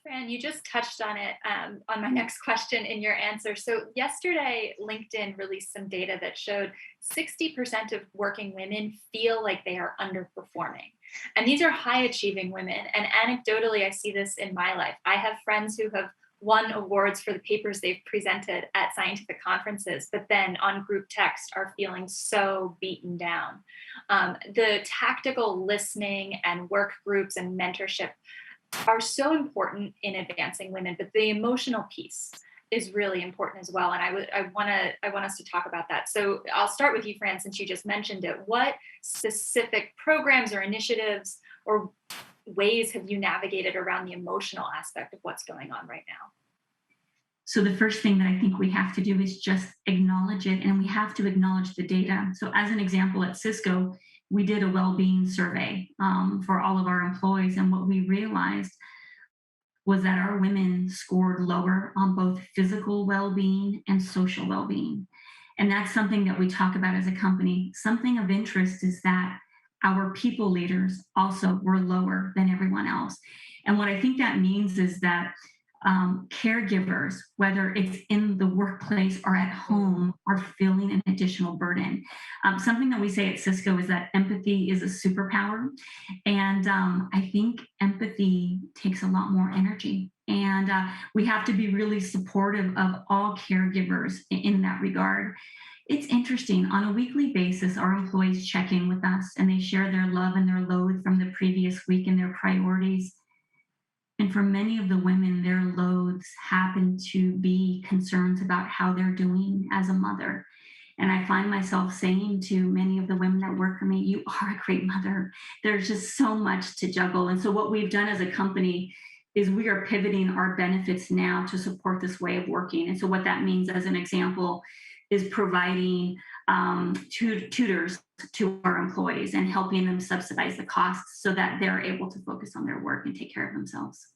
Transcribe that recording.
Fran, you just touched on it on my next question in your answer. So, yesterday, LinkedIn released some data that showed 60% of working women feel like they are underperforming. And these are high achieving women. And anecdotally, I see this in my life. I have friends who have won awards for the papers they've presented at scientific conferences, but then on group text are feeling so beaten down. The tactical listening and work groups and mentorship are so important in advancing women, but the emotional piece is really important as well. And I want us to talk about that. So I'll start with you, Fran, since you just mentioned it. What specific programs or initiatives or ways have you navigated around the emotional aspect of what's going on right now? So the first thing that I think we have to do is just acknowledge it, and we have to acknowledge the data. So as an example, at Cisco, we did a well-being survey for all of our employees, and what we realized was that our women scored lower on both physical well-being and social well-being. And that's something that we talk about as a company. Something of interest is that our people leaders also were lower than everyone else. And what I think that means is that caregivers, whether it's in the workplace or at home, are feeling an additional burden. Something that we say at Cisco is that empathy is a superpower. And I think empathy takes a lot more energy. And we have to be really supportive of all caregivers in that regard. It's interesting. On a weekly basis, our employees check in with us and they share their love and their load from the previous week and their priorities. And for many of the women, their loads happen to be concerns about how they're doing as a mother. And I find myself saying to many of the women that work for me, you are a great mother. There's just so much to juggle. And so what we've done as a company is we are pivoting our benefits now to support this way of working. And so what that means, as an example, is providing tutors to our employees and helping them subsidize the costs so that they're able to focus on their work and take care of themselves.